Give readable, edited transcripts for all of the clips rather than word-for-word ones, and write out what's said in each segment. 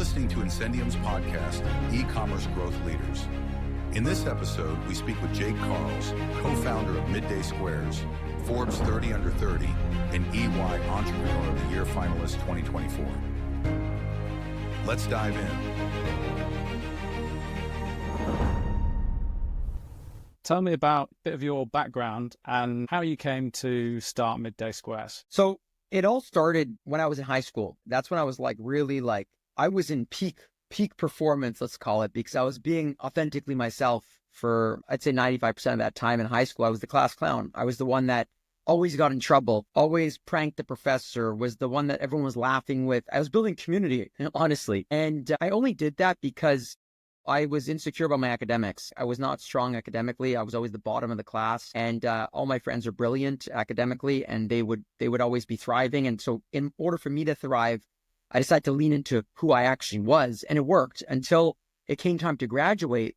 listening to Incendium's podcast, E-commerce Growth Leaders. In this episode, we speak with Jake Karls, co-founder of Midday Squares, Forbes 30 Under 30, and EY Entrepreneur of the Year Finalist 2024. Let's dive in. Tell me about a bit of your background and how you came to start Midday Squares. So it all started when I was in high school. That's when I was I was in peak performance, let's call it, because I was being authentically myself for, I'd say 95% of that time in high school. I was the class clown. I was the one that always got in trouble, always pranked the professor, was the one that everyone was laughing with. I was building community, honestly. And I only did that because I was insecure about my academics. I was not strong academically. I was always the bottom of the class, and all my friends are brilliant academically, and they would always be thriving. And so in order for me to thrive, I decided to lean into who I actually was, and it worked until it came time to graduate.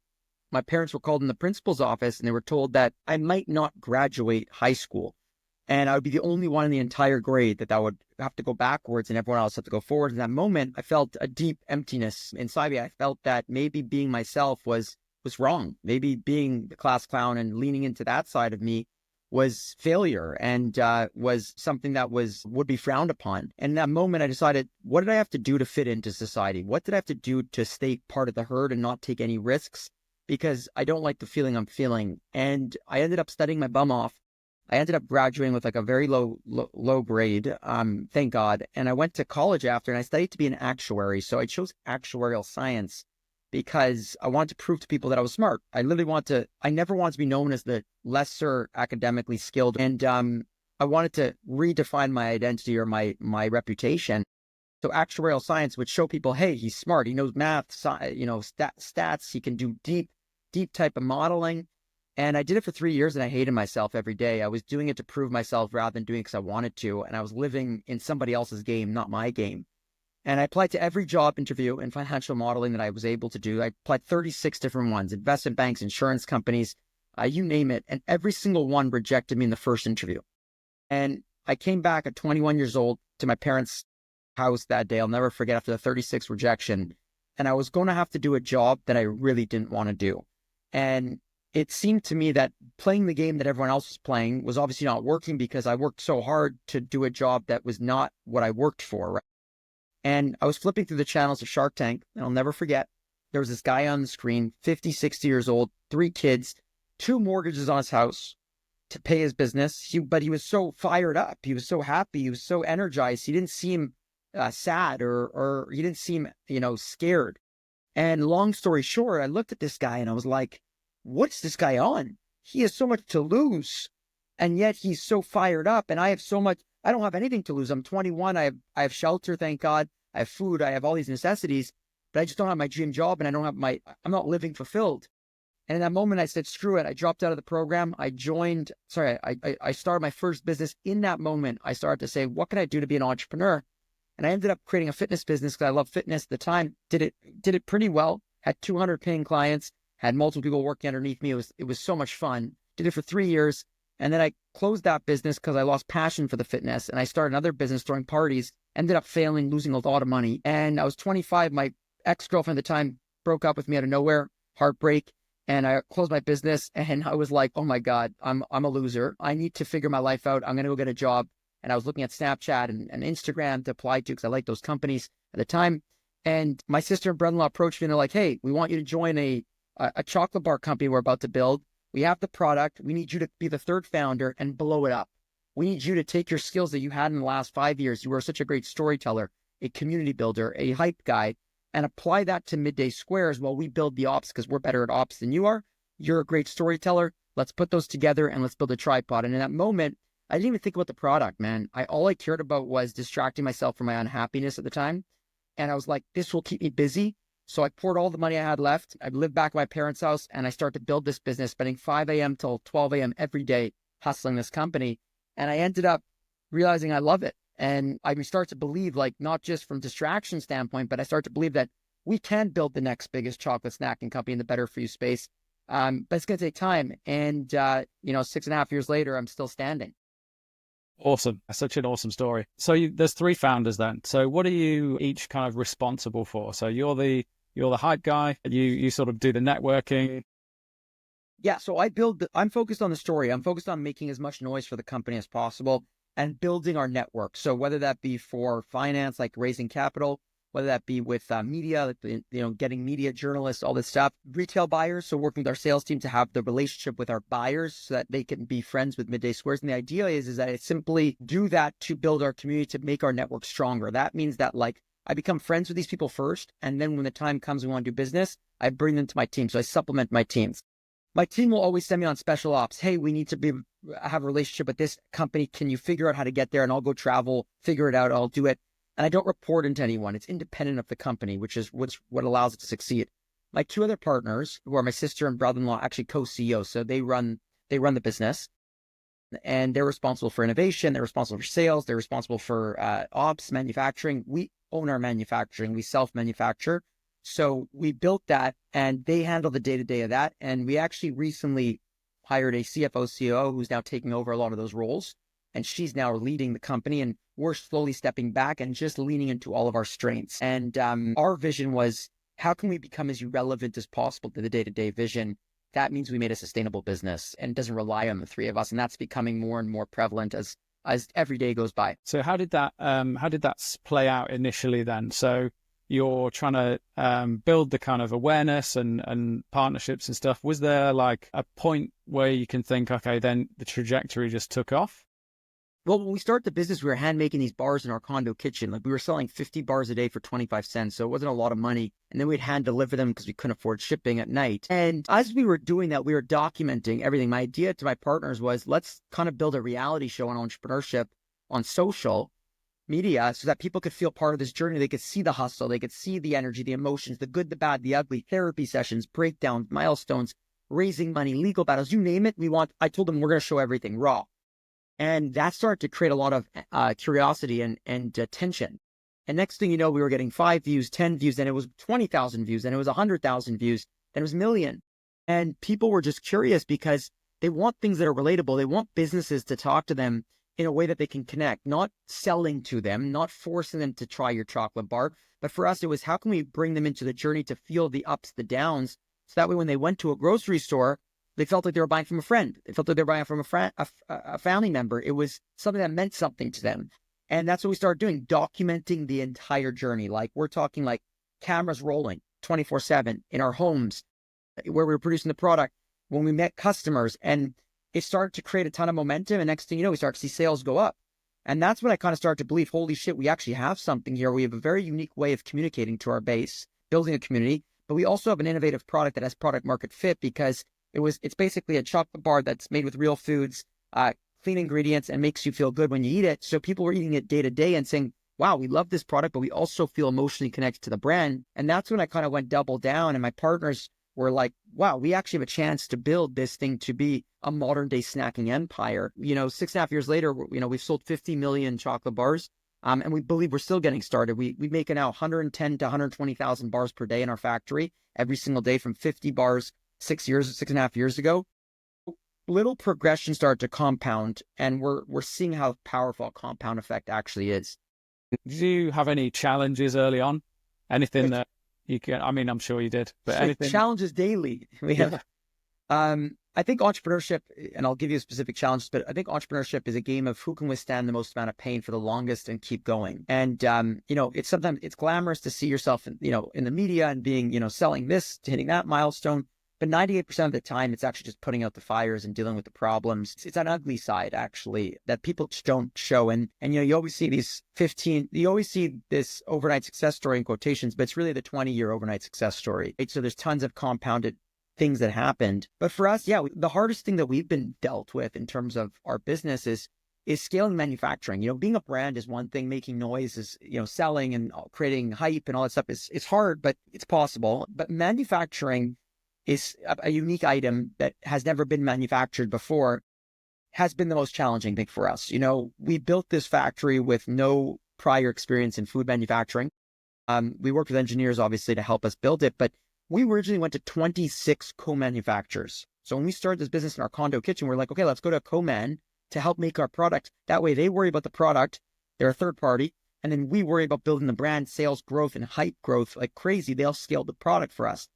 My parents were called in the principal's office, and they were told that I might not graduate high school, and I would be the only one in the entire grade that would have to go backwards and everyone else had to go forward. In that moment, I felt a deep emptiness inside me. I felt that maybe being myself was wrong. Maybe being the class clown and leaning into that side of me was failure and was something that would be frowned upon. And in that moment, I decided, what did I have to do to fit into society? What did I have to do to stay part of the herd and not take any risks? Because I don't like the feeling I'm feeling. And I ended up studying my bum off. I ended up graduating with like a very low grade, thank God. And I went to college after, and I studied to be an actuary. So I chose actuarial science because I wanted to prove to people that I was smart. I never wanted to be known as the lesser academically skilled. And I wanted to redefine my identity or my reputation. So actuarial science would show people, hey, he's smart. He knows math, stats. He can do deep type of modeling. And I did it for 3 years, and I hated myself every day. I was doing it to prove myself rather than doing it because I wanted to. And I was living in somebody else's game, not my game. And I applied to every job interview in financial modeling that I was able to do. I applied 36 different ones, investment banks, insurance companies, you name it. And every single one rejected me in the first interview. And I came back at 21 years old to my parents' house that day. I'll never forget, after the 36th rejection. And I was going to have to do a job that I really didn't want to do. And it seemed to me that playing the game that everyone else was playing was obviously not working, because I worked so hard to do a job that was not what I worked for. Right? And I was flipping through the channels of Shark Tank, and I'll never forget, there was this guy on the screen, 50, 60 years old, 3 kids, 2 mortgages on his house to pay his business. But he was so fired up. He was so happy. He was so energized. He didn't seem sad or he didn't seem, scared. And long story short, I looked at this guy and I was like, what's this guy on? He has so much to lose, and yet he's so fired up, and I have so much. I don't have anything to lose. I'm 21. I have shelter, thank God. I have food. I have all these necessities, but I just don't have my dream job, and I'm not living fulfilled. And in that moment, I said, screw it. I dropped out of the program. I started my first business. In that moment, I started to say, what can I do to be an entrepreneur? And I ended up creating a fitness business because I love fitness at the time. Did it pretty well. Had 200 paying clients. Had multiple people working underneath me. It was so much fun. Did it for 3 years. And then I closed that business because I lost passion for the fitness. And I started another business throwing parties, ended up failing, losing a lot of money. And I was 25. My ex-girlfriend at the time broke up with me out of nowhere, heartbreak. And I closed my business, and I was like, oh my God, I'm a loser. I need to figure my life out. I'm going to go get a job. And I was looking at Snapchat and Instagram to apply to because I liked those companies at the time. And my sister and brother-in-law approached me, and they're like, hey, we want you to join a chocolate bar company we're about to build. We have the product. We need you to be the third founder and blow it up. We need you to take your skills that you had in the last 5 years. You were such a great storyteller, a community builder, a hype guy, and apply that to Midday Squares while we build the ops, because we're better at ops than you are. You're a great storyteller. Let's put those together and let's build a tripod. And in that moment, I didn't even think about the product, man. All I cared about was distracting myself from my unhappiness at the time. And I was like, this will keep me busy. So I poured all the money I had left. I lived back at my parents' house, and I started to build this business, spending 5 a.m. till 12 a.m. every day hustling this company. And I ended up realizing I love it. And I start to believe, like, not just from distraction standpoint, but I start to believe that we can build the next biggest chocolate snacking company in the better for you space. But it's going to take time. And, 6.5 years later, I'm still standing. Awesome. That's such an awesome story. So there's three founders then. So what are you each kind of responsible for? So you're the hype guy. You sort of do the networking. Yeah, so I'm focused on the story. I'm focused on making as much noise for the company as possible and building our network. So whether that be for finance, like raising capital, whether that be with media, getting media journalists, all this stuff, retail buyers. So working with our sales team to have the relationship with our buyers so that they can be friends with Midday Squares. And the idea is that I simply do that to build our community, to make our network stronger. That means that I become friends with these people first. And then when the time comes, we want to do business, I bring them to my team. So I supplement my teams. My team will always send me on special ops. Hey, we need to have a relationship with this company. Can you figure out how to get there? And I'll go travel, figure it out. I'll do it. And I don't report into anyone. It's independent of the company, which is what allows it to succeed. My two other partners, who are my sister and brother-in-law, actually co-CEOs. So they run the business, and they're responsible for innovation. They're responsible for sales. They're responsible for ops, manufacturing. We own our manufacturing. We self-manufacture. So we built that, and they handle the day-to-day of that. And we actually recently hired a CFO, COO, who's now taking over a lot of those roles. And she's now leading the company, and we're slowly stepping back and just leaning into all of our strengths. And our vision was, how can we become as relevant as possible to the day-to-day vision? That means we made a sustainable business and doesn't rely on the three of us. And that's becoming more and more prevalent as every day goes by. So how did that play out initially then? So you're trying to build the kind of awareness and partnerships and stuff. Was there like a point where you can think, okay, then the trajectory just took off? Well, when we started the business, we were hand making these bars in our condo kitchen. Like we were selling 50 bars a day for 25 cents. So it wasn't a lot of money. And then we'd hand deliver them because we couldn't afford shipping at night. And as we were doing that, we were documenting everything. My idea to my partners was, let's kind of build a reality show on entrepreneurship on social media so that people could feel part of this journey. They could see the hustle. They could see the energy, the emotions, the good, the bad, the ugly, therapy sessions, breakdowns, milestones, raising money, legal battles, you name it. I told them we're going to show everything raw. And that started to create a lot of curiosity and attention. And next thing you know, we were getting 5 views, 10 views, then it was 20,000 views, then it was 100,000 views, then it was a million. And people were just curious because they want things that are relatable. They want businesses to talk to them in a way that they can connect, not selling to them, not forcing them to try your chocolate bar. But for us, it was, how can we bring them into the journey to feel the ups, the downs, so that way when they went to a grocery store, they felt like they were buying from a friend. They felt like they were buying from a family member. It was something that meant something to them. And that's what we started doing, documenting the entire journey. Like we're talking like cameras rolling 24/7 in our homes where we were producing the product, when we met customers, and it started to create a ton of momentum. And next thing you know, we start to see sales go up. And that's when I kind of started to believe, holy shit, we actually have something here. We have a very unique way of communicating to our base, building a community, but we also have an innovative product that has product market fit because it's basically a chocolate bar that's made with real foods, clean ingredients, and makes you feel good when you eat it. So people were eating it day to day and saying, wow, we love this product, but we also feel emotionally connected to the brand. And that's when I kind of went double down, and my partners were like, wow, we actually have a chance to build this thing to be a modern day snacking empire. 6.5 years later, we've sold 50 million chocolate bars. And we believe we're still getting started. We make now 110 to 120,000 bars per day in our factory every single day, from 50 bars 6.5 years ago. Little progression started to compound, and we're seeing how powerful a compound effect actually is. Did you have any challenges early on? Anything that you can? I mean, I'm sure you did, but anything? Challenges daily. We have. I think entrepreneurship, and I'll give you a specific challenge, but I think entrepreneurship is a game of who can withstand the most amount of pain for the longest and keep going. And it's sometimes it's glamorous to see yourself in the media and being selling this, to hitting that milestone. But 98% of the time, it's actually just putting out the fires and dealing with the problems. It's an ugly side, actually, that people just don't show. And you always see you always see this overnight success story in quotations, but it's really the 20-year overnight success story. Right? So there's tons of compounded things that happened. But for us, the hardest thing that we've been dealt with in terms of our business is scaling manufacturing. Being a brand is one thing, making noise is, selling and creating hype and all that stuff is hard, but it's possible. But manufacturing is a unique item that has never been manufactured before, has been the most challenging thing for us. We built this factory with no prior experience in food manufacturing. We worked with engineers, obviously, to help us build it, but we originally went to 26 co-manufacturers. So when we started this business in our condo kitchen, we're like, okay, let's go to a co-man to help make our product. That way they worry about the product, they're a third party, and then we worry about building the brand, sales growth, and hype growth like crazy. They'll scale the product for us.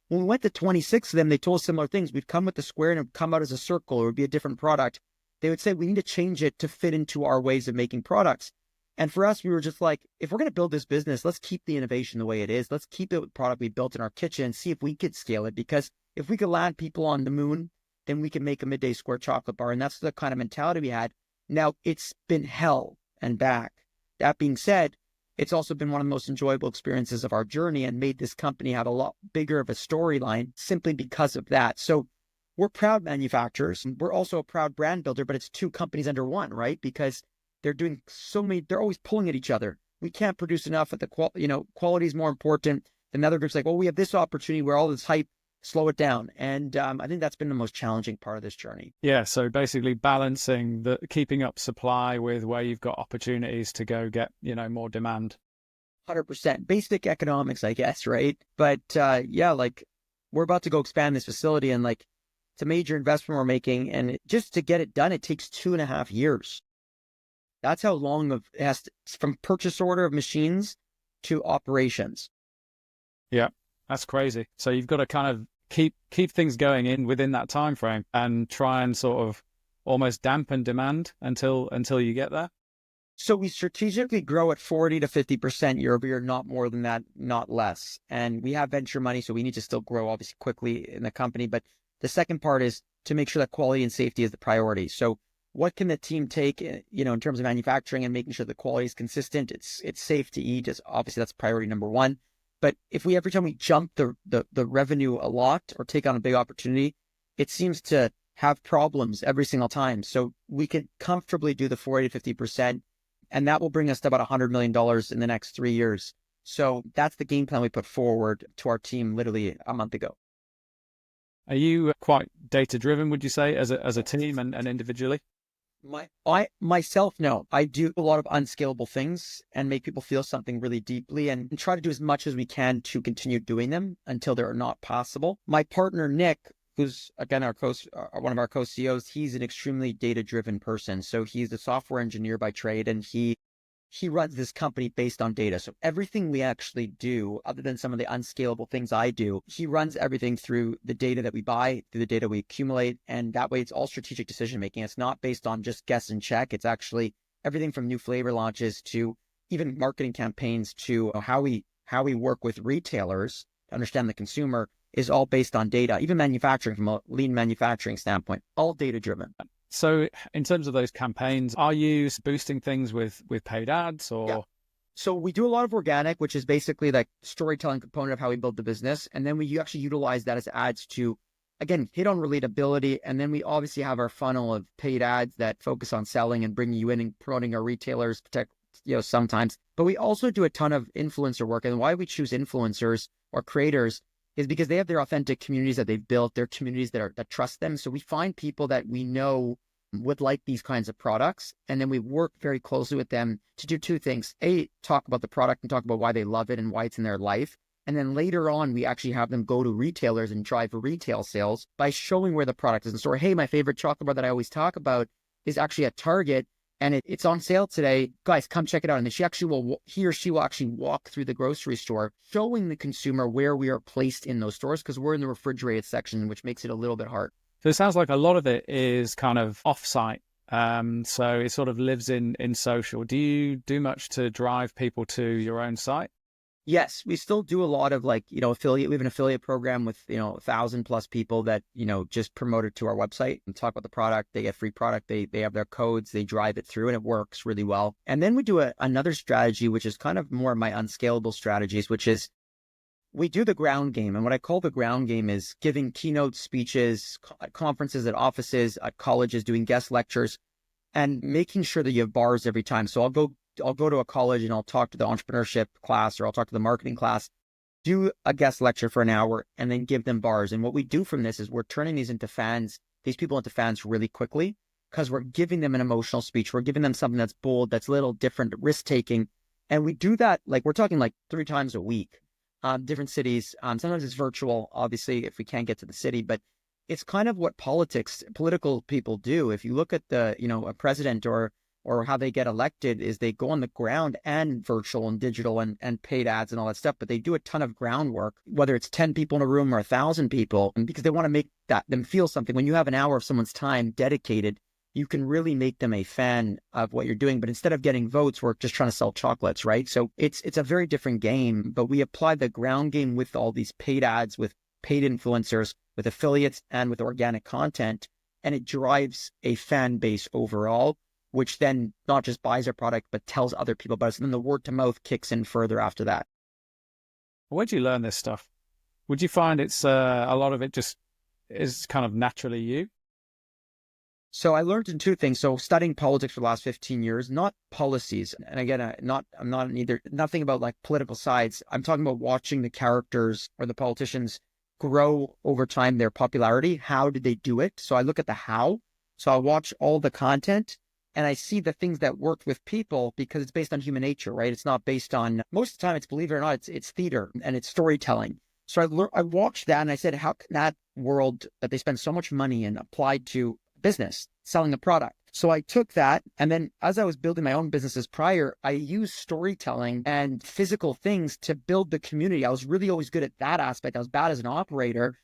When we went to 26 of them, they told us similar things. We'd come with the square and it would come out as a circle, or it would be a different product. They would say, we need to change it to fit into our ways of making products. And for us, we were just like, if we're going to build this business, let's keep the innovation the way it is. Let's keep it with product we built in our kitchen and see if we could scale it. Because if we could land people on the moon, then we can make a Midday Square chocolate bar. And that's the kind of mentality we had. Now, it's been hell and back. That being said, it's also been one of the most enjoyable experiences of our journey and made this company have a lot bigger of a storyline simply because of that. So we're proud manufacturers. We're also a proud brand builder, but it's two companies under one, right? Because they're doing so many, they're always pulling at each other. We can't produce enough at the quality is more important. Another group's like, well, we have this opportunity where all this hype, slow it down. And I think that's been the most challenging part of this journey. Yeah. So basically balancing keeping up supply with where you've got opportunities to go get, more demand. 100%. Basic economics, I guess, right? But yeah, like we're about to go expand this facility and like it's a major investment we're making. And just to get it done, it takes 2.5 years. That's how long it has to, from purchase order of machines to operations. Yeah, that's crazy. So you've got to kind of keep things going within that time frame and try and sort of almost dampen demand until you get there. So we strategically grow at 40 to 50% year over year, not more than that, not less. And we have venture money, so we need to still grow obviously quickly in the company. But the second part is to make sure that quality and safety is the priority. So what can the team take, in terms of manufacturing and making sure the quality is consistent? It's safe to eat. Obviously that's priority number one. But if every time we jump the revenue a lot or take on a big opportunity, it seems to have problems every single time. So we can comfortably do the 40 to 50%, and that will bring us to about $100 million in the next 3 years. So that's the game plan we put forward to our team literally a month ago. Are you quite data driven, would you say, as a team and individually? Myself, no. I do a lot of unscalable things and make people feel something really deeply and try to do as much as we can to continue doing them until they're not possible. My partner, Nick, who's again one of our co-CEOs, he's an extremely data-driven person. So he's a software engineer by trade, and he runs this company based on data. So everything we actually do, other than some of the unscalable things I do, he runs everything through the data that we buy, through the data we accumulate. And that way it's all strategic decision-making. It's not based on just guess and check. It's actually everything from new flavor launches to even marketing campaigns to how we work with retailers to understand the consumer is all based on data. Even manufacturing, from a lean manufacturing standpoint, all data-driven. So in terms of those campaigns, are you boosting things with paid ads or? Yeah. So we do a lot of organic, which is basically like storytelling component of how we build the business. And then we actually utilize that as ads to, again, hit on relatability. And then we obviously have our funnel of paid ads that focus on selling and bringing you in and promoting our retailers, sometimes. But we also do a ton of influencer work. And why we choose influencers or creators is because they have their authentic communities that they've built, their communities that trust them. So we find people that we know would like these kinds of products. And then we work very closely with them to do two things. A, talk about the product and talk about why they love it and why it's in their life. And then later on, we actually have them go to retailers and drive retail sales by showing where the product is in the store. Hey, my favorite chocolate bar that I always talk about is actually at Target, and it's on sale today. Guys, come check it out. And then he or she will actually walk through the grocery store, showing the consumer where we are placed in those stores, because we're in the refrigerated section, which makes it a little bit hard. So it sounds like a lot of it is kind of off-site. So it sort of lives in social. Do you do much to drive people to your own site? Yes, we still do a lot of affiliate. We have an affiliate program with, 1,000+ people that, just promote it to our website and talk about the product. They get free product. They have their codes, they drive it through, and it works really well. And then we do another strategy, which is kind of more of my unscalable strategies, which is we do the ground game. And what I call the ground game is giving keynote speeches at conferences, at offices, at colleges, doing guest lectures, and making sure that you have bars every time. So I'll go to a college and I'll talk to the entrepreneurship class, or I'll talk to the marketing class, do a guest lecture for an hour, and then give them bars. And what we do from this is we're turning these people into fans really quickly, because we're giving them an emotional speech. We're giving them something that's bold, that's a little different, risk-taking. And we do that, we're talking 3 times a week, different cities. Sometimes it's virtual, obviously, if we can't get to the city, but it's kind of what political people do. If you look at a president or how they get elected, is they go on the ground and virtual and digital and paid ads and all that stuff, but they do a ton of groundwork, whether it's 10 people in a room or 1,000 people, because they want to make them feel something. When you have an hour of someone's time dedicated, you can really make them a fan of what you're doing. But instead of getting votes, we're just trying to sell chocolates, right? So it's a very different game, but we apply the ground game with all these paid ads, with paid influencers, with affiliates, and with organic content. And it drives a fan base overall, which then not just buys our product, but tells other people about us. And then the word to mouth kicks in further after that. Where'd you learn this stuff? Would you find it's a lot of it just is kind of naturally you? So I learned in two things. So studying politics for the last 15 years, not policies. And again, I'm not nothing about like political sides. I'm talking about watching the characters or the politicians grow over time, their popularity. How did they do it? So I look at the how. So I watch all the content and I see the things that worked with people because it's based on human nature, right? It's not based on, most of the time it's, believe it or not, it's theater and it's storytelling. So I watched that and I said, how can that world that they spend so much money in applied to business, selling a product? So I took that, and then as I was building my own businesses prior, I used storytelling and physical things to build the community. I was really always good at that aspect. I was bad as an operator,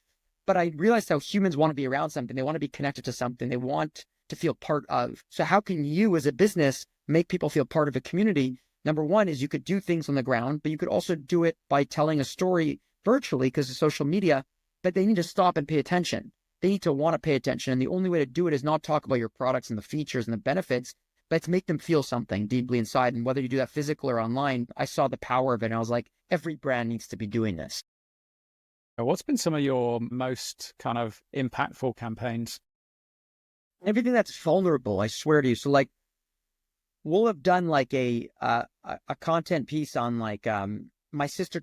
but I realized how humans want to be around something. They want to be connected to something. They want to feel part of. So how can you as a business make people feel part of a community? Number one is you could do things on the ground, but you could also do it by telling a story virtually because of social media, but they need to stop and pay attention. They need to want to pay attention. And the only way to do it is not talk about your products and the features and the benefits, but to make them feel something deeply inside. And whether you do that physical or online, I saw the power of it. And I was like, every brand needs to be doing this. What's been some of your most kind of impactful campaigns? Everything that's vulnerable, I swear to you. So like, we'll have done like a content piece on like, my sister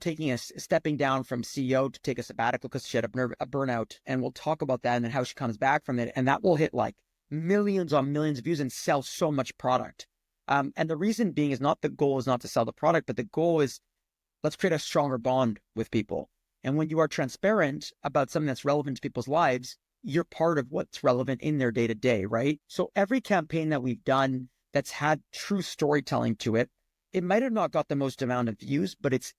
stepping down from CEO to take a sabbatical because she had a burnout. And we'll talk about that and then how she comes back from it. And that will hit like millions on millions of views and sell so much product. And the reason being is the goal is not to sell the product, but the goal is let's create a stronger bond with people. And when you are transparent about something that's relevant to people's lives, you're part of what's relevant in their day to day, right? So every campaign that we've done that's had true storytelling to it, it might have not got the most amount of views, but it's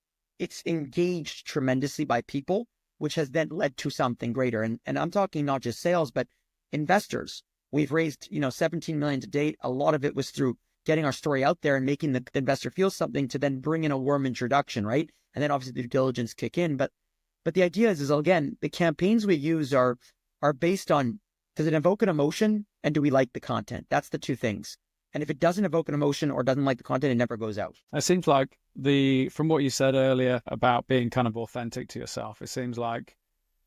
engaged tremendously by people, which has then led to something greater. And I'm talking not just sales, but investors. We've raised, 17 million to date. A lot of it was through getting our story out there and making the investor feel something to then bring in a warm introduction, right? And then obviously the due diligence kick in. But the idea is again, the campaigns we use are based on, does it evoke an emotion and do we like the content? That's the two things. And if it doesn't evoke an emotion or doesn't like the content, it never goes out. It seems like from what you said earlier about being kind of authentic to yourself, it seems like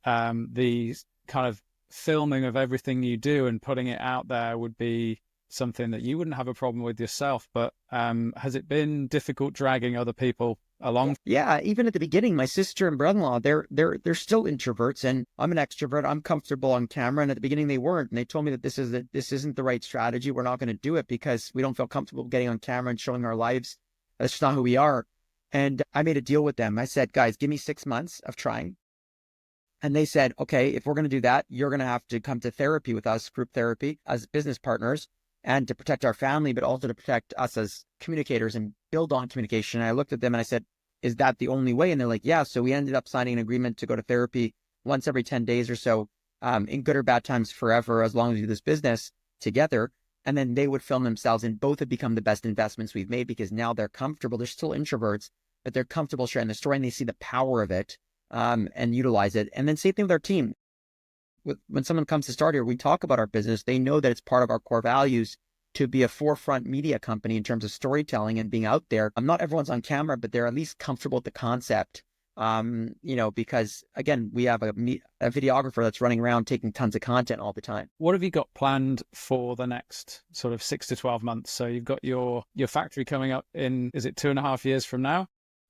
the kind of filming of everything you do and putting it out there would be something that you wouldn't have a problem with yourself. But has it been difficult dragging other people along? Yeah, even at the beginning, my sister and brother-in-law, they're still introverts, and I'm an extrovert. I'm comfortable on camera, and at the beginning they weren't. And they told me that this isn't the right strategy. We're not going to do it because we don't feel comfortable getting on camera and showing our lives. That's just not who we are. And I made a deal with them. I said, guys, give me 6 months of trying. And they said, okay, if we're going to do that, you're going to have to come to therapy with us, group therapy, as business partners, and to protect our family, but also to protect us as communicators and build on communication. And I looked at them and I said, is that the only way? And they're like, yeah. So we ended up signing an agreement to go to therapy once every 10 days or so, in good or bad times forever, as long as we do this business together. And then they would film themselves, and both have become the best investments we've made because now they're comfortable. They're still introverts, but they're comfortable sharing the story and they see the power of it, and utilize it. And then same thing with our team. When someone comes to start here, we talk about our business. They know that it's part of our core values to be a forefront media company in terms of storytelling and being out there. Not everyone's on camera, but they're at least comfortable with the concept. Because again, we have a videographer that's running around taking tons of content all the time. What have you got planned for the next sort of 6 to 12 months? So you've got your factory coming up in, is it 2.5 years from now?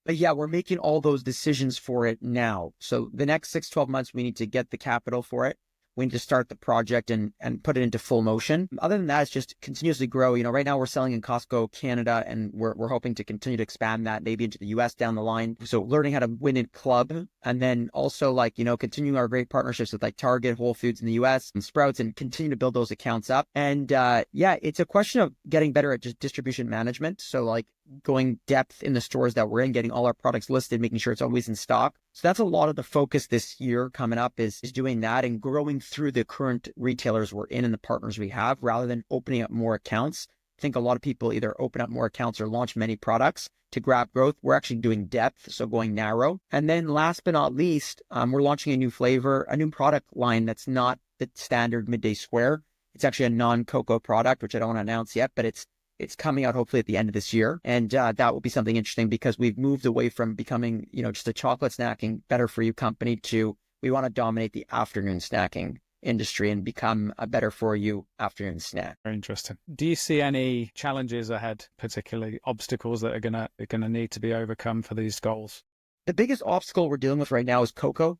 But yeah, we're making all those decisions for it now. So the next 6, 12 months, we need to get the capital for it. we need to start the project and put it into full motion. Other than that, it's just continuously grow. Right now we're selling in Costco, Canada, and we're hoping to continue to expand that maybe into the US down the line. So learning how to win in club, and then also continuing our great partnerships with like Target, Whole Foods in the US and Sprouts, and continue to build those accounts up. And it's a question of getting better at just distribution management. So like going depth in the stores that we're in, getting all our products listed, making sure it's always in stock. So that's a lot of the focus this year coming up is doing that and growing through the current retailers we're in and the partners we have, rather than opening up more accounts. I think a lot of people either open up more accounts or launch many products to grab growth. We're actually doing depth, so going narrow. And then last but not least, we're launching a new flavor, a new product line that's not the standard Midday Square. It's actually a non-cocoa product, which I don't want to announce yet, but it's coming out hopefully at the end of this year. And that will be something interesting because we've moved away from becoming, just a chocolate snacking, better for you company to we want to dominate the afternoon snacking industry and become a better for you afternoon snack. Very interesting. Do you see any challenges ahead, particularly obstacles that are gonna need to be overcome for these goals? The biggest obstacle we're dealing with right now is cocoa.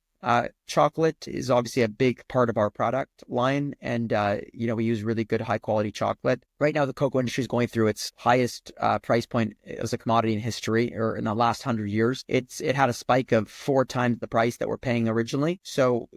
Chocolate is obviously a big part of our product line, and we use really good high quality chocolate. Right now, the cocoa industry is going through its highest price point as a commodity in history, or in the last 100 years. It had a spike of 4 times the price that we're paying originally. So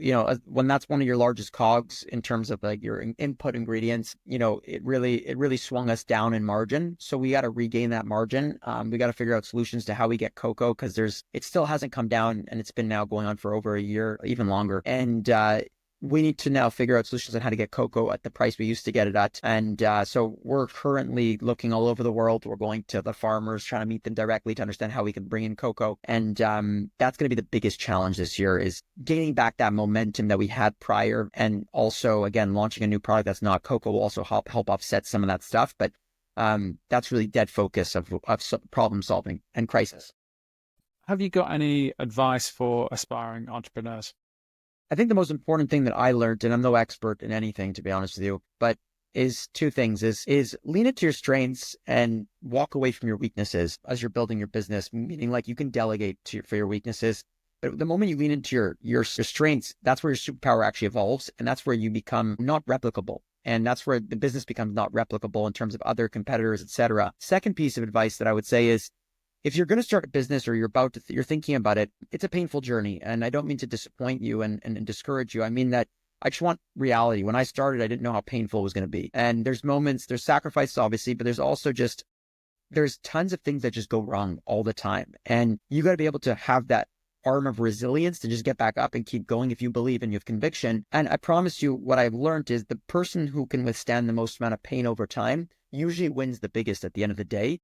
when that's one of your largest cogs in terms of like your input ingredients, it really swung us down in margin. So we got to regain that margin. We got to figure out solutions to how we get cocoa, because it still hasn't come down, and it's been now going on for over a year, even longer. And we need to now figure out solutions on how to get cocoa at the price we used to get it at. And so we're currently looking all over the world. We're going to the farmers, trying to meet them directly to understand how we can bring in cocoa. And that's going to be the biggest challenge this year, is gaining back that momentum that we had prior. And also, again, launching a new product that's not cocoa will also help offset some of that stuff. But that's really dead focus of problem solving and crisis. Have you got any advice for aspiring entrepreneurs? I think the most important thing that I learned, and I'm no expert in anything, to be honest with you, but is 2 things, is lean into your strengths and walk away from your weaknesses as you're building your business, meaning like you can delegate for your weaknesses. But the moment you lean into your strengths, that's where your superpower actually evolves. And that's where you become not replicable. And that's where the business becomes not replicable in terms of other competitors, etc. Second piece of advice that I would say is, if you're going to start a business or you're thinking about it, it's a painful journey. And I don't mean to disappoint you and discourage you. I mean that I just want reality. When I started, I didn't know how painful it was going to be. And there's sacrifices, obviously, but there's tons of things that just go wrong all the time. And you got to be able to have that arm of resilience to just get back up and keep going if you believe and you have conviction. And I promise you, what I've learned is the person who can withstand the most amount of pain over time usually wins the biggest at the end of the day.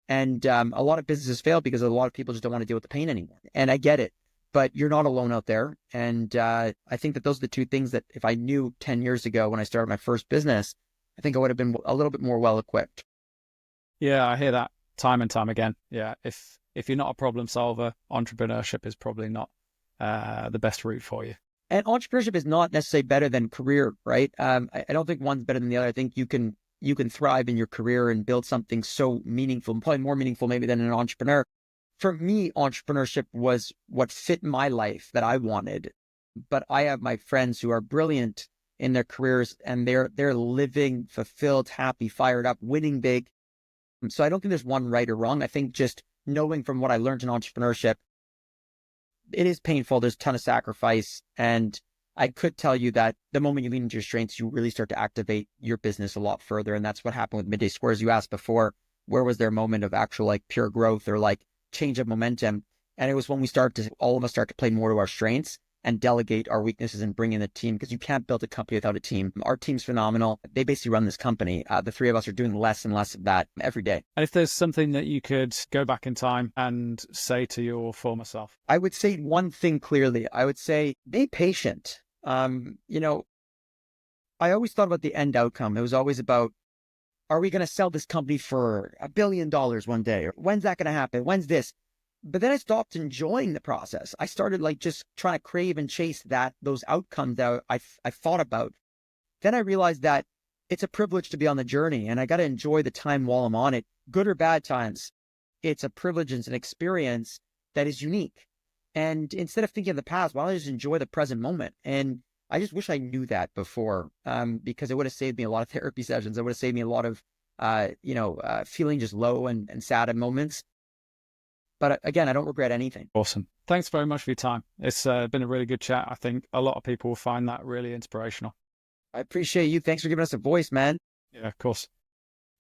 And a lot of businesses fail because a lot of people just don't want to deal with the pain anymore. And I get it, but you're not alone out there. And I think that those are the 2 things that if I knew 10 years ago when I started my first business, I think I would have been a little bit more well-equipped. Yeah, I hear that time and time again. Yeah, if you're not a problem solver, entrepreneurship is probably not the best route for you. And entrepreneurship is not necessarily better than career, right? I don't think one's better than the other. I think you can thrive in your career and build something so meaningful, probably more meaningful maybe than an entrepreneur. For me, entrepreneurship was what fit my life that I wanted. But I have my friends who are brilliant in their careers, and they're living fulfilled, happy, fired up, winning big. So I don't think there's one right or wrong. I think just knowing from what I learned in entrepreneurship, it is painful. There's a ton of sacrifice. And I could tell you that the moment you lean into your strengths, you really start to activate your business a lot further. And that's what happened with Midday Squares. You asked before, where was their moment of actual like pure growth or like change of momentum? And it was when all of us start to play more to our strengths and delegate our weaknesses and bring in a team, because you can't build a company without a team. Our team's phenomenal. They basically run this company. The 3 of us are doing less and less of that every day. And if there's something that you could go back in time and say to your former self? I would say one thing clearly. I would say, be patient. I always thought about the end outcome. It was always about, are we going to sell this company for $1 billion one day? Or when's that going to happen? When's this? But then I stopped enjoying the process. I started like just trying to crave and chase those outcomes that I thought about. Then I realized that it's a privilege to be on the journey, and I got to enjoy the time while I'm on it, good or bad times. It's a privilege and an experience that is unique. And instead of thinking of the past, why don't I just enjoy the present moment? And I just wish I knew that before, because it would have saved me a lot of therapy sessions. It would have saved me a lot of, feeling just low and sad at moments. But again, I don't regret anything. Awesome. Thanks very much for your time. It's been a really good chat. I think a lot of people will find that really inspirational. I appreciate you. Thanks for giving us a voice, man. Yeah, of course.